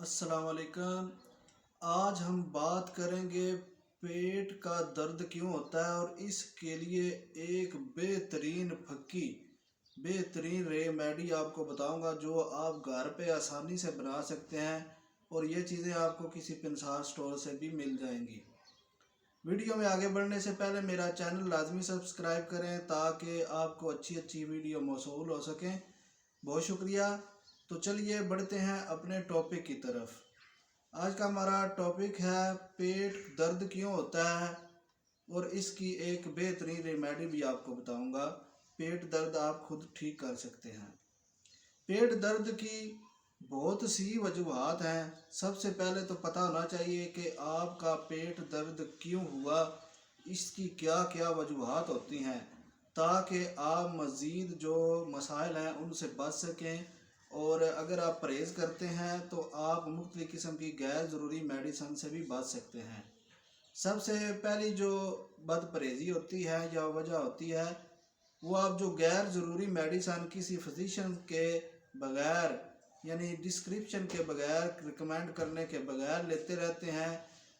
अस्सलाम वालेकुम। आज हम बात करेंगे पेट का दर्द क्यों होता है और इसके लिए एक बेहतरीन रेमेडी आपको बताऊंगा जो आप घर पे आसानी से बना सकते हैं और ये चीज़ें आपको किसी पिंसार स्टोर से भी मिल जाएंगी। वीडियो में आगे बढ़ने से पहले मेरा चैनल लाजमी सब्सक्राइब करें ताकि आपको अच्छी अच्छी वीडियो मौसूल हो सकें। बहुत शुक्रिया। तो चलिए बढ़ते हैं अपने टॉपिक की तरफ। आज का हमारा टॉपिक है पेट दर्द क्यों होता है और इसकी एक बेहतरीन रेमेडी भी आपको बताऊंगा। पेट दर्द आप खुद ठीक कर सकते हैं। पेट दर्द की बहुत सी वजूहात हैं। सबसे पहले तो पता होना चाहिए कि आपका पेट दर्द क्यों हुआ, इसकी क्या क्या वजूहात होती हैं, ताकि आप मज़ीद जो मसाइल हैं उनसे बच सकें। और अगर आप परहेज़ करते हैं तो आप मुख्तलिफ़ किस्म की गैर ज़रूरी मेडिसन से भी बच सकते हैं। सबसे पहली जो बद परहेज़ी होती है या वजह होती है, वो आप जो गैर ज़रूरी मेडिसन किसी फिजिशियन के बग़ैर यानी डिस्क्रिप्शन के बगैर, रिकमेंड करने के बगैर लेते रहते हैं।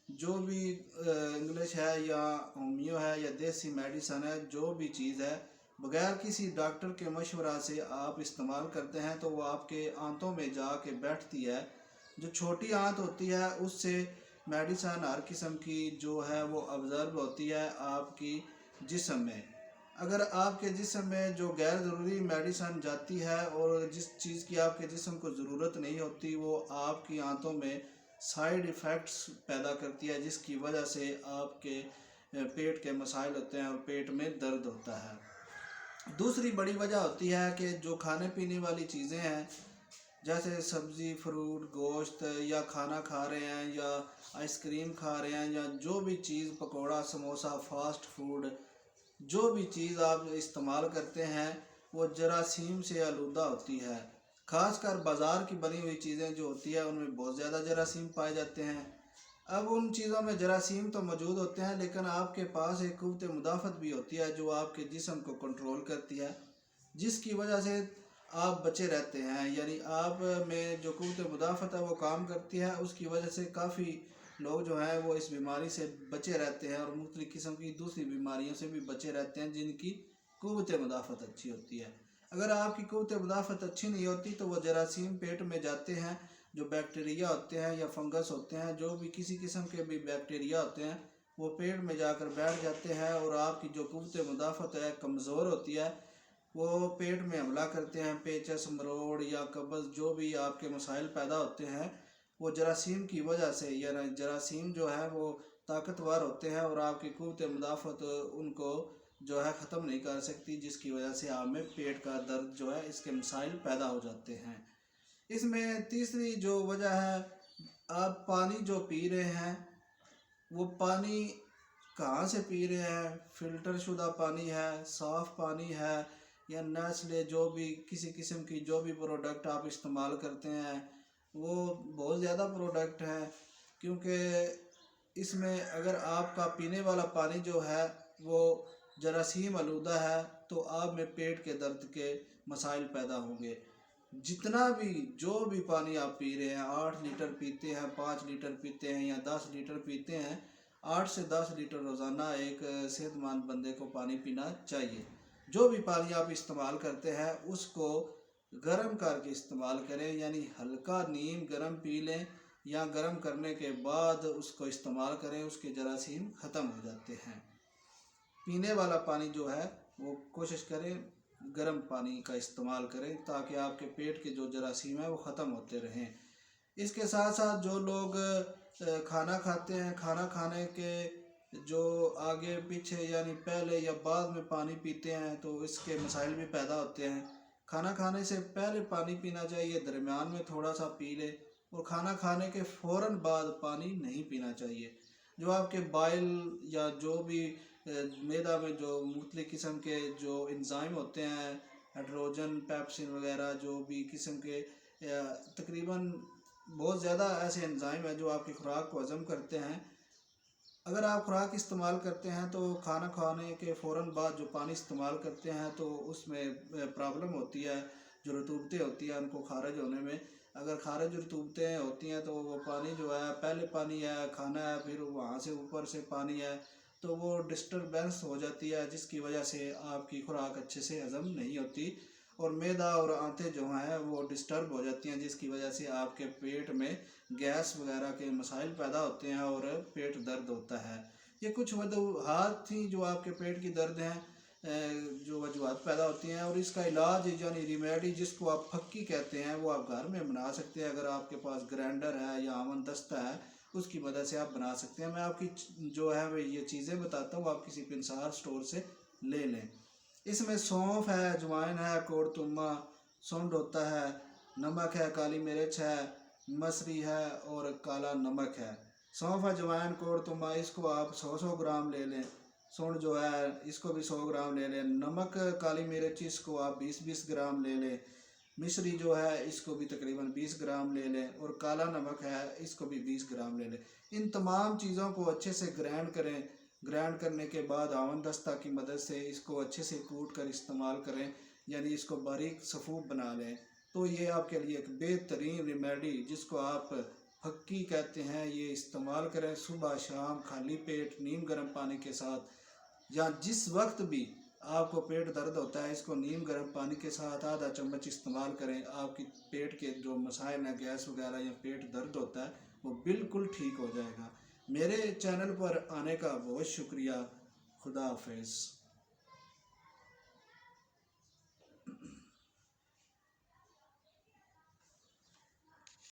जो भी इंग्लिश है या होमियो है या देसी मेडिसन है, जो भी चीज़ है बगैर किसी डॉक्टर के मशवरा से आप इस्तेमाल करते हैं तो वो आपके आंतों में जा के बैठती है। जो छोटी आंत होती है उससे मेडिसन हर किस्म की जो है वो ऑब्ज़र्व होती है आपकी जिस्म में। अगर आपके जिस्म में जो गैर ज़रूरी मेडिसन जाती है और जिस चीज़ की आपके जिस्म को ज़रूरत नहीं होती वो आपकी आंतों में साइड इफ़ेक्ट्स पैदा करती है, जिसकी वजह से आपके पेट के मसाइल होते हैं और पेट में दर्द होता है। दूसरी बड़ी वजह होती है कि जो खाने पीने वाली चीज़ें हैं, जैसे सब्ज़ी, फ्रूट, गोश्त, या खाना खा रहे हैं या आइसक्रीम खा रहे हैं या जो भी चीज़ पकोड़ा, समोसा, फास्ट फूड, जो भी चीज़ आप इस्तेमाल करते हैं वो जरासीम से आलूदा होती है। ख़ासकर बाज़ार की बनी हुई चीज़ें जो होती है उनमें बहुत ज़्यादा जरासीम पाए जाते हैं। अब उन चीज़ों में जरासीम तो मौजूद होते हैं, लेकिन आपके पास एक क़ुव्वत मुदाफ़त भी होती है जो आपके जिस्म को कंट्रोल करती है, जिसकी वजह से आप बचे रहते हैं। यानी आप में जो क़ुव्वत मुदाफ़त है वो काम करती है, उसकी वजह से काफ़ी लोग जो हैं वो इस बीमारी से बचे रहते हैं और मुख्तलिफ़ किस्म की दूसरी बीमारियों से भी बचे रहते हैं जिनकी क़ुव्वत मुदाफ़त अच्छी होती है। अगर आपकी क़ुव्वत मुदाफ़त अच्छी नहीं होती तो वो जरासीम पेट में जाते हैं, जो बैक्टीरिया होते हैं या फंगस होते हैं, जो भी किसी किस्म के भी बैक्टीरिया होते हैं, वो पेट में जाकर बैठ जाते हैं और आपकी जो क़ुव्वत मुदाफ़त है कमज़ोर होती है, वो पेट में हमला करते हैं। पेचस, मरोड़ या कब्ज़, जो भी आपके मसाइल पैदा होते हैं वो जरासीम की वजह से, या जरासीम जो है वो ताकतवर होते हैं और आपकी क़ुव्वत मुदाफ़त उनको जो है ख़त्म नहीं कर सकती, जिसकी वजह से आप में पेट का दर्द जो है इसके मसाइल पैदा हो जाते हैं। इसमें तीसरी जो वजह है, आप पानी जो पी रहे हैं वो पानी कहाँ से पी रहे हैं, फ़िल्टर शुदा पानी है, साफ़ पानी है, या नेस्ले जो भी किसी किस्म की जो भी प्रोडक्ट आप इस्तेमाल करते हैं वो बहुत ज़्यादा प्रोडक्ट है। क्योंकि इसमें अगर आपका पीने वाला पानी जो है वो जरासीम आलूदा है तो आप में पेट के दर्द के मसाइल पैदा होंगे। जितना भी जो भी पानी आप पी रहे हैं, 8 लीटर पीते हैं, 5 लीटर पीते हैं या 10 लीटर पीते हैं, 8 से 10 लीटर रोज़ाना एक सेहतमंद बंदे को पानी पीना चाहिए। जो भी पानी आप इस्तेमाल करते हैं उसको गर्म करके इस्तेमाल करें, यानी हल्का नीम गर्म पी लें या गर्म करने के बाद उसको इस्तेमाल करें, उसके जरासीम ख़त्म हो जाते हैं। पीने वाला पानी जो है वो कोशिश करें गर्म पानी का इस्तेमाल करें ताकि आपके पेट के जो जरासीम है वो ख़त्म होते रहें। इसके साथ साथ जो लोग खाना खाते हैं, खाना खाने के जो आगे पीछे यानी पहले या बाद में पानी पीते हैं तो इसके मसाइल भी पैदा होते हैं। खाना खाने से पहले पानी पीना चाहिए, दरमियान में थोड़ा सा पी ले, और खाना खाने के फ़ौरन बाद पानी नहीं पीना चाहिए। जो आपके बाइल या जो भी मैदा में जो मुख्तलिफ़ किस्म के जो एंजाइम होते हैं, हाइड्रोजन, पेप्सिन वगैरह, जो भी किस्म के तकरीबन बहुत ज़्यादा ऐसे एंजाइम हैं जो आपकी खुराक को हज़म करते हैं। अगर आप खुराक इस्तेमाल करते हैं तो खाना खाने के फ़ौरन बाद जो पानी इस्तेमाल करते हैं तो उसमें प्रॉब्लम होती है, जो रतूबतें होती हैं उनको खारिज होने में अगर खारिज रतूबतें होती हैं तो वो पानी जो है, पहले पानी है खाना है, फिर वहाँ से ऊपर से पानी है, तो वो डिस्टरबेंस हो जाती है, जिसकी वजह से आपकी खुराक अच्छे से हज़म नहीं होती और मैदा और आंतें जो हैं वो डिस्टर्ब हो जाती हैं, जिसकी वजह से आपके पेट में गैस वगैरह के मसाइल पैदा होते हैं और पेट दर्द होता है। ये कुछ वजूहात थी जो आपके पेट की दर्द हैं, जो वजूहात पैदा होती हैं, और इसका इलाज यानी रेमेडी जिसको आप फक्की कहते हैं वो आप घर में बना सकते हैं। अगर आपके पास ग्राइंडर है या आमन दस्ता है उसकी मदद से आप बना सकते हैं। मैं आपकी जो है वो ये चीज़ें बताता हूँ, आप किसी पिनसार स्टोर से ले लें। इसमें सौंफ है, अजवाइन है, कोड़तुमा, सौंड होता है, नमक है, काली मिर्च है, मसरी है और काला नमक है। सौंफ, अजवाइन, कोड़तुमा इसको आप 100-100 ग्राम ले लें। सौंड जो है इसको भी 100 ग्राम ले लें। नमक, काली मिर्च इसको आप 20-20 ग्राम ले लें। मिश्री जो है इसको भी तकरीबन 20 ग्राम ले लें और काला नमक है इसको भी 20 ग्राम ले लें। इन तमाम चीज़ों को अच्छे से ग्राइंड करें। ग्राइंड करने के बाद आवन दस्ता की मदद से इसको अच्छे से कूट कर इस्तेमाल करें, यानी इसको बारीक सफ़ूफ बना लें। तो ये आपके लिए एक बेहतरीन रेमेडी जिसको आप फक्की कहते हैं, ये इस्तेमाल करें सुबह शाम खाली पेट नीम गर्म पानी के साथ, या जिस वक्त भी आपको पेट दर्द होता है इसको नीम गर्म पानी के साथ आधा चम्मच इस्तेमाल करें। आपकी पेट के जो मसाइल हैं, गैस वगैरह या पेट दर्द होता है, वो बिल्कुल ठीक हो जाएगा। मेरे चैनल पर आने का बहुत शुक्रिया। खुदा हाफिज़।